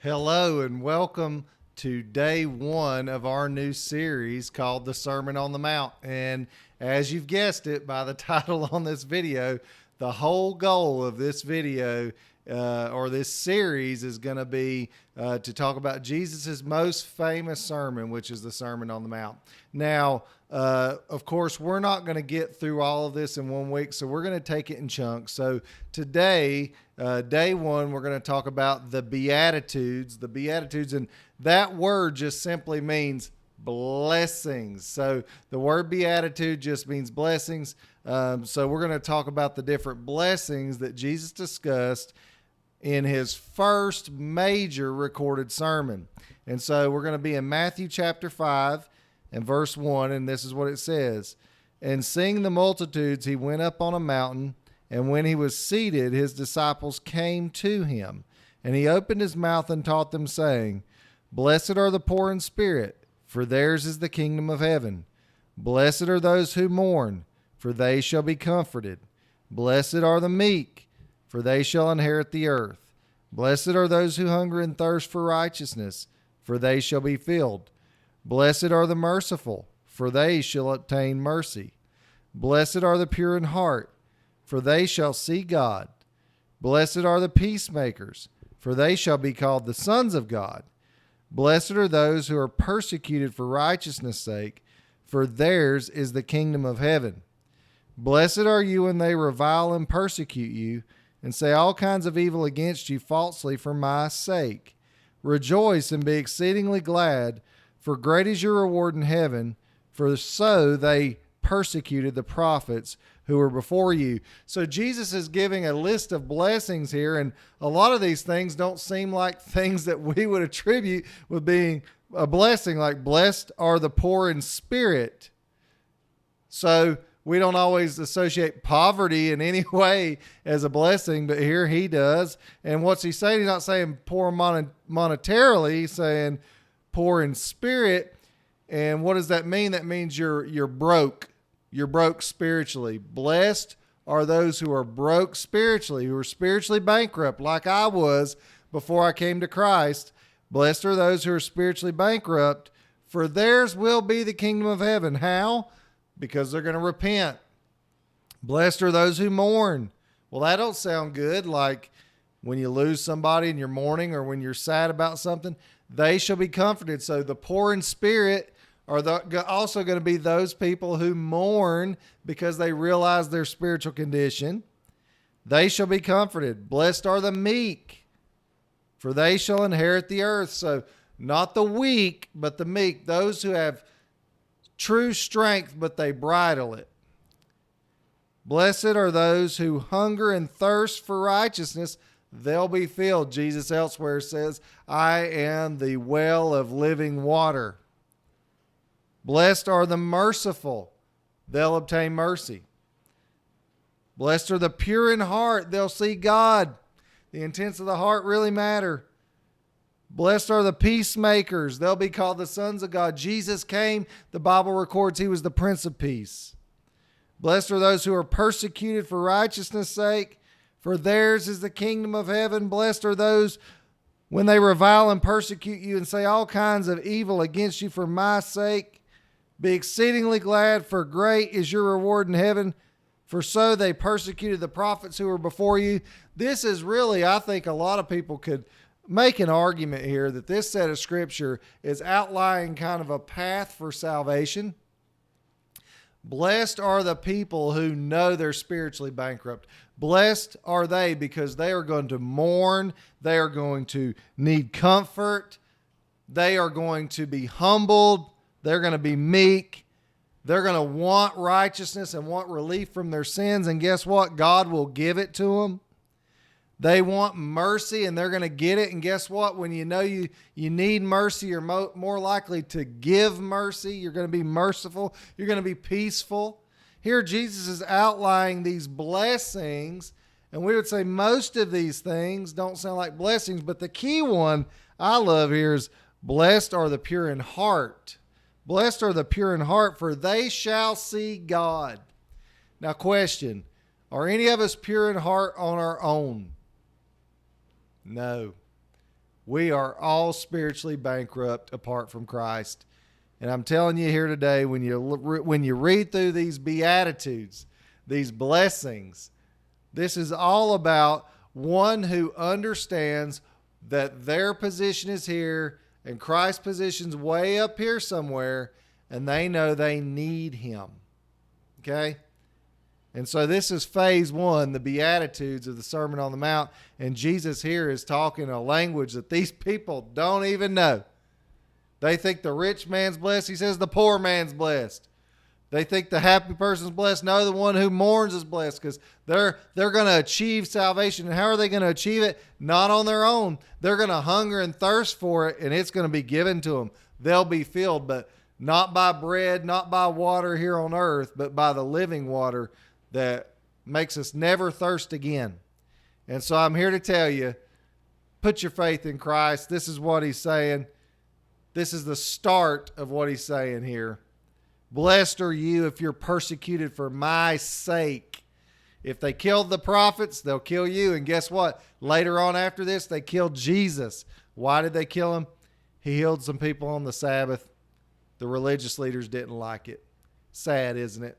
Hello and welcome to day one of our new series called the Sermon on the Mount. And as you've guessed it by the title on this video, the whole goal of this video or this series is going to be to talk about Jesus's most famous sermon, which is the Sermon on the Mount. Now, of course, we're not going to get through all of this in 1 week, so we're going to take it in chunks. So today, day one, we're going to talk about the Beatitudes. The Beatitudes, and that word just simply means blessings. So the word beatitude just means blessings. So we're going to talk about the different blessings that Jesus discussed in his first major recorded sermon. And so we're going to be in Matthew chapter 5 and verse 1, and this is what it says. And seeing the multitudes, he went up on a mountain, and when he was seated, his disciples came to him. And he opened his mouth and taught them, saying, Blessed are the poor in spirit, for theirs is the kingdom of heaven. Blessed are those who mourn, for they shall be comforted. Blessed are the meek, for they shall inherit the earth. Blessed are those who hunger and thirst for righteousness, for they shall be filled. Blessed are the merciful, for they shall obtain mercy. Blessed are the pure in heart, for they shall see God. Blessed are the peacemakers, for they shall be called the sons of God. Blessed are those who are persecuted for righteousness' sake, for theirs is the kingdom of heaven. Blessed are you when they revile and persecute you, and say all kinds of evil against you falsely for my sake. Rejoice and be exceedingly glad, for great is your reward in heaven, for so they persecuted the prophets who were before you. So Jesus is giving a list of blessings here, and a lot of these things don't seem like things that we would attribute with being a blessing, like blessed are the poor in spirit. So we don't always associate poverty in any way as a blessing, but here he does. And what's he saying? He's not saying poor monetarily, he's saying poor in spirit. And what does that mean? That means you're broke. You're broke spiritually. Blessed are those who are broke spiritually, who are spiritually bankrupt, like I was before I came to Christ. Blessed are those who are spiritually bankrupt, for theirs will be the kingdom of heaven. How? Because they're going to repent. Blessed are those who mourn. Well, that don't sound good. Like when you lose somebody and you're mourning, or when you're sad about something, they shall be comforted. So the poor in spirit are also going to be those people who mourn because they realize their spiritual condition. They shall be comforted. Blessed are the meek, for they shall inherit the earth. So not the weak, but the meek, those who have true strength, but they bridle it. Blessed are those who hunger and thirst for righteousness. They'll be filled. Jesus elsewhere says, I am the well of living water. Blessed are the merciful. They'll obtain mercy. Blessed are the pure in heart. They'll see God. The intents of the heart really matter. Blessed are the peacemakers. They'll be called the sons of God. Jesus came, the Bible records, he was the Prince of Peace. Blessed are those who are persecuted for righteousness' sake, for theirs is the kingdom of heaven. Blessed are those when they revile and persecute you and say all kinds of evil against you for my sake. Be exceedingly glad, for great is your reward in heaven, for so they persecuted the prophets who were before you. This is really, I think a lot of people could make an argument here that this set of scripture is outlining kind of a path for salvation. Blessed are the people who know they're spiritually bankrupt. Blessed are they because they are going to mourn. They are going to need comfort. They are going to be humbled. They're going to be meek. They're going to want righteousness and want relief from their sins. And guess what? God will give it to them. They want mercy and they're going to get it. And guess what? When you know you need mercy, you're more likely to give mercy. You're going to be merciful. You're going to be peaceful. Here Jesus is outlining these blessings. And we would say most of these things don't sound like blessings. But the key one I love here is blessed are the pure in heart. Blessed are the pure in heart, for they shall see God. Now question, are any of us pure in heart on our own? No. We are all spiritually bankrupt apart from Christ. And I'm telling you here today, when you read through these Beatitudes, these blessings, this is all about one who understands that their position is here and Christ's position's way up here somewhere, and they know they need him. Okay? And so this is phase one, the Beatitudes of the Sermon on the Mount. And Jesus here is talking a language that these people don't even know. They think the rich man's blessed. He says the poor man's blessed. They think the happy person's blessed. No, the one who mourns is blessed, because they're going to achieve salvation. And how are they going to achieve it? Not on their own. They're going to hunger and thirst for it, and it's going to be given to them. They'll be filled, but not by bread, not by water here on earth, but by the living water that makes us never thirst again. And so I'm here to tell you, put your faith in Christ. This is what he's saying. This is the start of what he's saying here. Blessed are you if you're persecuted for my sake. If they killed the prophets, they'll kill you. And guess what? Later on after this, they killed Jesus. Why did they kill him? He healed some people on the Sabbath. The religious leaders didn't like it. Sad, isn't it?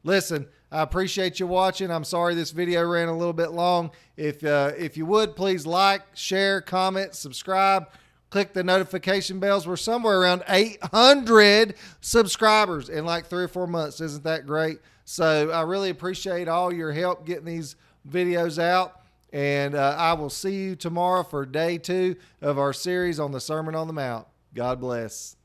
Listen, I appreciate you watching. I'm sorry this video ran a little bit long. If you would, please like, share, comment, subscribe. Click the notification bells. We're somewhere around 800 subscribers in like 3 or 4 months. Isn't that great? So I really appreciate all your help getting these videos out. And I will see you tomorrow for day 2 of our series on the Sermon on the Mount. God bless.